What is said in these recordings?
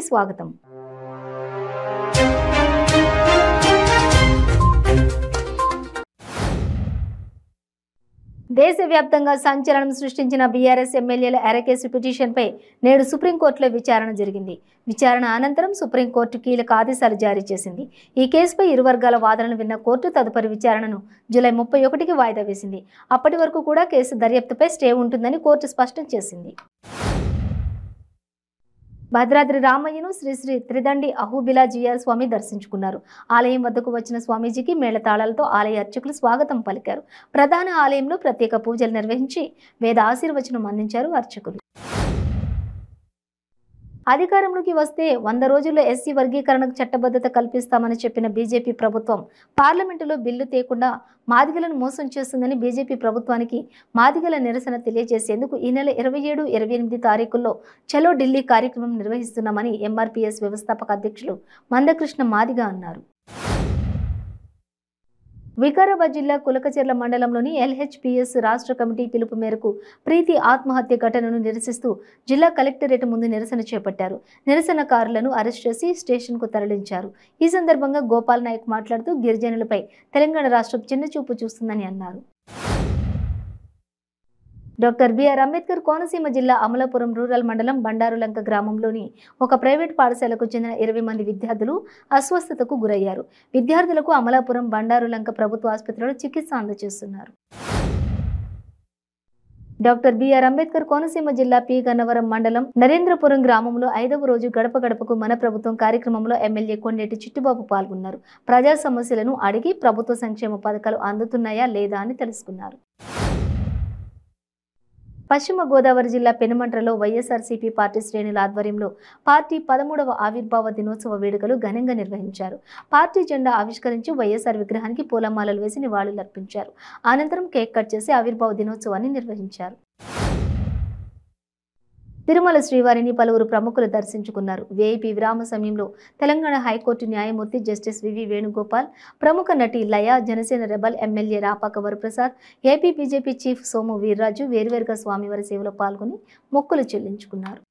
స్వాగతం. దేశవ్యాప్తంగా సంచలనం సృష్టించిన బీఆర్ఎస్ ఎమ్మెల్యేల ఎరకేసు పిటిషన్పై నేడు సుప్రీంకోర్టులో విచారణ జరిగింది. విచారణ అనంతరం సుప్రీంకోర్టు కీలక ఆదేశాలు జారీ చేసింది. ఈ కేసుపై ఇరు వర్గాల వాదనలు విన్న కోర్టు తదుపరి విచారణను జూలై 31కి వాయిదా వేసింది. అప్పటి వరకు కూడా కేసు దర్యాప్తుపై స్టే ఉంటుందని కోర్టు స్పష్టం చేసింది. భద్రాద్రి రామయ్యను శ్రీ శ్రీ త్రిదండి అహూబిలా జిఆర్ స్వామి దర్శించుకున్నారు. ఆలయం వద్దకు వచ్చిన స్వామీజీకి మేళతాళాలతో ఆలయ అర్చకులు స్వాగతం పలికారు. ప్రధాన ఆలయంలో ప్రత్యేక పూజలు నిర్వహించి వేద ఆశీర్వచనం అందించారు అర్చకులు. అధికారంలోకి వస్తే 100 రోజుల్లో ఎస్సీ వర్గీకరణకు చట్టబద్ధత కల్పిస్తామని చెప్పిన బీజేపీ ప్రభుత్వం పార్లమెంటులో బిల్లు తేకుండా మాదిగలను మోసం చేస్తుందని బీజేపీ ప్రభుత్వానికి మాదిగల నిరసన తెలియజేసేందుకు ఈ నెల 27, 28 తారీఖుల్లో చలో ఢిల్లీ కార్యక్రమం నిర్వహిస్తున్నామని ఎంఆర్పీఎస్ వ్యవస్థాపక అధ్యక్షులు మందకృష్ణ మాదిగ అన్నారు. వికారాబాద్ జిల్లా కులకచెర్ల మండలంలోని ఎల్హెచ్పిఎస్ రాష్ట్ర కమిటీ పిలుపు మేరకు ప్రీతి ఆత్మహత్య ఘటనను నిరసిస్తూ జిల్లా కలెక్టరేట్ ముందు నిరసన చేపట్టారు. నిరసనకారులను అరెస్ట్ చేసి స్టేషన్కు తరలించారు. ఈ సందర్భంగా గోపాల్ నాయక్ మాట్లాడుతూ గిరిజనులపై తెలంగాణ రాష్ట్రం చిన్నచూపు చూస్తుందని అన్నారు. డాక్టర్ బిఆర్ అంబేద్కర్ కోనసీమ జిల్లా అమలాపురం రూరల్ మండలం బండారులంక గ్రామంలోని ఒక ప్రైవేట్ పాఠశాలకు చెందిన 20 మంది విద్యార్థులు అస్వస్థతకు గురయ్యారు. విద్యార్థులకు అమలాపురం బండారులంక ప్రభుత్వ ఆసుపత్రిలో చికిత్స అందజేస్తున్నారు. డాక్టర్ బిఆర్ అంబేద్కర్ కోనసీమ జిల్లా పి గన్నవరం మండలం నరేంద్రపురం గ్రామంలో 5వ రోజు గడప గడపకు మన ప్రభుత్వం కార్యక్రమంలో ఎమ్మెల్యే కొండేటి చిట్టుబాబు పాల్గొన్నారు. ప్రజా సమస్యలను అడిగి ప్రభుత్వ సంక్షేమ పథకాలు అందుతున్నాయా లేదా అని తెలుసుకున్నారు. పశ్చిమ గోదావరి జిల్లా పెనుమంట్రలో వైఎస్ఆర్సీపీ పార్టీ శ్రేణుల ఆధ్వర్యంలో పార్టీ 13వ ఆవిర్భావ దినోత్సవ వేడుకలు ఘనంగా నిర్వహించారు. పార్టీ జెండా ఆవిష్కరించి వైఎస్ఆర్ విగ్రహానికి పూలమాలలు వేసి నివాళులర్పించారు. అనంతరం కేక్ కట్ చేసి ఆవిర్భావ దినోత్సవాన్ని నిర్వహించారు. తిరుమల శ్రీవారిని పలువురు ప్రముఖులు దర్శించుకున్నారు. వీఐపీ విరామ సమయంలో తెలంగాణ హైకోర్టు న్యాయమూర్తి జస్టిస్ వివి వేణుగోపాల్, ప్రముఖ నటి Laya, Janasena rebel MLA Rapaka Varaprasad, AP BJP chief Somu Veerraju వేర్వేరుగా స్వామివారి సేవలో పాల్గొని మొక్కులు చెల్లించుకున్నారు.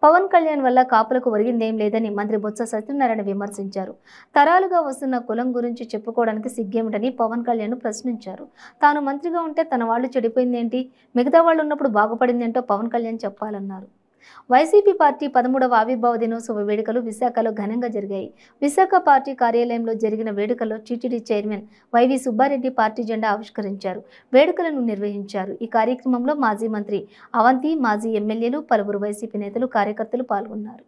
పవన్ కళ్యాణ్ వల్ల కాపులకు ఒరిగిందేం లేదని మంత్రి బొత్స సత్యనారాయణ విమర్శించారు. తరాలుగా వస్తున్న కులం గురించి చెప్పుకోవడానికి సిగ్గేమిటని పవన్ కళ్యాణ్ ప్రశ్నించారు. తాను మంత్రిగా ఉంటే తన వాళ్ళు చెడిపోయిందేంటి, మిగతా వాళ్ళు ఉన్నప్పుడు బాగుపడిందేంటో పవన్ కళ్యాణ్ చెప్పాలన్నారు. వైసీపీ పార్టీ 13వ ఆవిర్భావ దినోత్సవ వేడుకలు విశాఖలో ఘనంగా జరిగాయి. విశాఖ పార్టీ కార్యాలయంలో జరిగిన వేడుకల్లో టీటీడీ చైర్మన్ వైవి సుబ్బారెడ్డి పార్టీ జెండా ఆవిష్కరించారు. వేడుకలను నిర్వహించారు. ఈ కార్యక్రమంలో మాజీ మంత్రి అవంతి, మాజీ ఎమ్మెల్యేలు, పలువురు వైసీపీ నేతలు, కార్యకర్తలు పాల్గొన్నారు.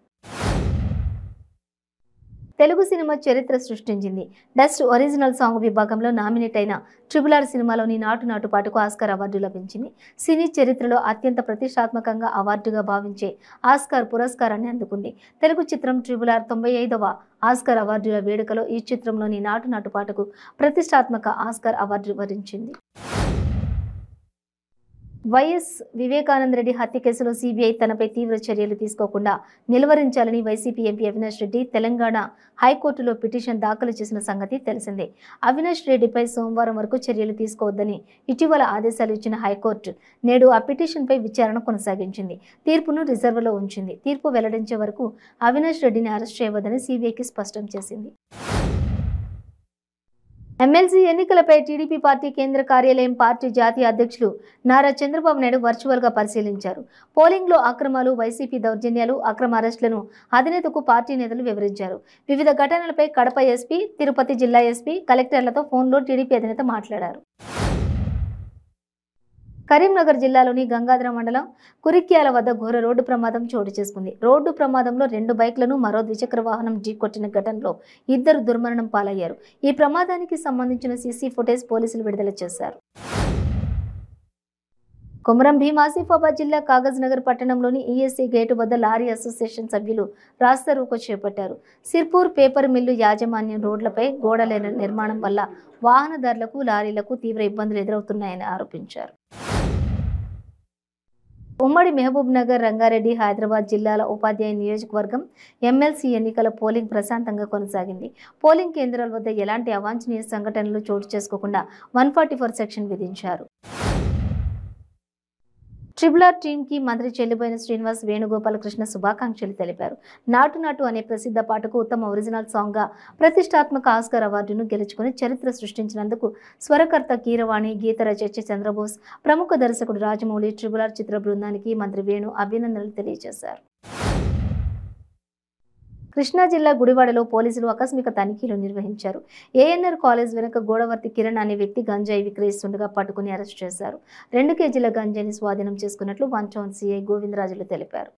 తెలుగు సినిమా చరిత్ర సృష్టించింది. బెస్ట్ ఒరిజినల్ సాంగ్ విభాగంలో నామినేట్ అయిన RRR సినిమాలోని నాటు నాటు పాటకు ఆస్కార్ అవార్డు లభించింది. సినీ చరిత్రలో అత్యంత ప్రతిష్టాత్మకంగా అవార్డుగా భావించే ఆస్కార్ పురస్కారాన్ని అందుకుంది. తెలుగు చిత్రం RRR 95వ ఆస్కార్ అవార్డుల వేడుకలో ఈ చిత్రంలోని నాటు నాటు పాటకు ప్రతిష్టాత్మక ఆస్కార్ అవార్డు వరించింది. వైఎస్ వివేకానంద రెడ్డి హత్య కేసులో సీబీఐ తనపై తీవ్ర చర్యలు తీసుకోకుండా నిలువరించాలని వైసీపీ ఎంపీ అవినాష్ రెడ్డి తెలంగాణ హైకోర్టులో పిటిషన్ దాఖలు చేసిన సంగతి తెలిసిందే. అవినాష్ రెడ్డిపై సోమవారం వరకు చర్యలు తీసుకోవద్దని ఇటీవల ఆదేశాలు ఇచ్చిన హైకోర్టు నేడు ఆ పిటిషన్పై విచారణ కొనసాగించింది. తీర్పును రిజర్వ్లో ఉంచింది. తీర్పు వెల్లడించే వరకు అవినాష్ రెడ్డిని అరెస్ట్ చేయవద్దని సీబీఐకి స్పష్టం చేసింది. ఎమ్మెల్సీ ఎన్నికలపై టీడీపీ పార్టీ కేంద్ర కార్యాలయం పార్టీ జాతీయ అధ్యక్షులు నారా చంద్రబాబు నాయుడు వర్చువల్గా పరిశీలించారు. పోలింగ్లో అక్రమాలు, వైసీపీ దౌర్జన్యాలు, అక్రమ అరెస్టులను అధినేతకు పార్టీ నేతలు వివరించారు. వివిధ ఘటనలపై కడప ఎస్పీ, తిరుపతి జిల్లా ఎస్పీ, కలెక్టర్లతో ఫోన్లో టీడీపీ అధినేత మాట్లాడారు. కరీంనగర్ జిల్లాలోని గంగాధర మండలం కురిక్యాల వద్ద ఘోర రోడ్డు ప్రమాదం చోటు చేసుకుంది. రోడ్డు ప్రమాదంలో 2 బైక్లను మరో ద్విచక్ర వాహనం ఢీకొట్టిన ఘటనలో 2 దుర్మరణం పాలయ్యారు. ఈ ప్రమాదానికి సంబంధించిన సీసీ ఫుటేజ్ పోలీసులు విడుదల చేశారు. కొమరం భీం ఆసిఫాబాద్ జిల్లా కాగజ్ నగర్ పట్టణంలోని ఈఎస్సీ గేటు వద్ద లారీ అసోసియేషన్ సభ్యులు రాస్తారోకో చేపట్టారు. సిర్పూర్ పేపర్ మిల్లు యాజమాన్యం రోడ్లపై గోడల నిర్మాణం వల్ల వాహనదారులకు, లారీలకు తీవ్ర ఇబ్బందులు ఎదురవుతున్నాయని ఆరోపించారు. ఉమ్మడి మహబూబ్ నగర్, రంగారెడ్డి, హైదరాబాద్ జిల్లాల ఉపాధ్యాయ నియోజకవర్గం ఎమ్మెల్సీ ఎన్నికల పోలింగ్ ప్రశాంతంగా కొనసాగింది. పోలింగ్ కేంద్రాల వద్ద ఎలాంటి అవాంఛనీయ సంఘటనలు చోటు చేసుకోకుండా 144 సెక్షన్ విధించారు. ట్రిబుల్ టీంకి మంత్రి చెల్లిపోయిన శ్రీనివాస్ వేణుగోపాలకృష్ణ శుభాకాంక్షలు తెలిపారు. నాటు నాటు అనే ప్రసిద్ధ పాటకు ఉత్తమ ఒరిజినల్ సాంగ్గా ప్రతిష్టాత్మక ఆస్కార్ అవార్డును గెలుచుకుని చరిత్ర సృష్టించినందుకు స్వరకర్త కీరవాణి, గీత రచయిత చంద్రబోస్, ప్రముఖ దర్శకుడు రాజమౌళి, ట్రిబుల్ చిత్ర బృందానికి మంత్రి వేణు అభినందనలు తెలియజేశారు. కృష్ణా జిల్లా గుడివాడలో పోలీసులు ఆకస్మిక తనిఖీలు నిర్వహించారు. ఏఎన్ఆర్ కాలేజ్ వెనుక గోడవర్తి కిరణ్ అనే వ్యక్తి గంజాయి విక్రయిస్తుండగా పట్టుకుని అరెస్ట్ చేశారు. 2 కేజీల గంజాయిని స్వాధీనం చేసుకున్నట్లు 1 టౌన్ సీఐ గోవిందరాజులు తెలిపారు.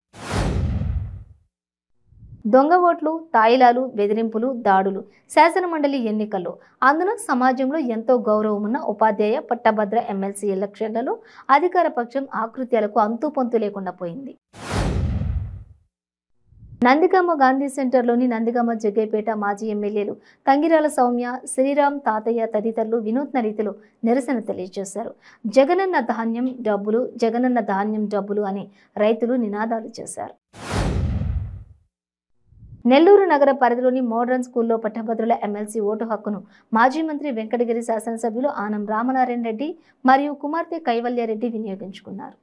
దొంగ ఓట్లు, తాయిలాలు, బెదిరింపులు, దాడులు శాసనమండలి ఎన్నికల్లో అందున సమాజంలో ఎంతో గౌరవమున్న ఉపాధ్యాయ, పట్టభద్ర ఎమ్మెల్సీ ఎలక్షన్లలో అధికార పక్షం ఆకృత్యాలకు అంతు పొంతు లేకుండా పోయింది. నందిగామ గాంధీ సెంటర్లోని నందిగామ జగ్గైపేట మాజీ ఎమ్మెల్యేలు తంగిరాల సౌమ్య, శ్రీరామ్, తాతయ్య తదితరులు వినూత్న రీతిలో నిరసన తెలియజేశారు. జగనన్న ధాన్యం డబ్బులు, జగనన్న ధాన్యం డబ్బులు అని రైతులు నినాదాలు చేశారు. నెల్లూరు నగర పరిధిలోని మోడర్న్ స్కూల్లో పట్టభద్రుల ఎమ్మెల్సీ ఓటు హక్కును మాజీ మంత్రి వెంకటగిరి శాసనసభ్యులు ఆనం రామనారాయణ రెడ్డి మరియు కుమార్తె కైవల్యారెడ్డి వినియోగించుకున్నారు.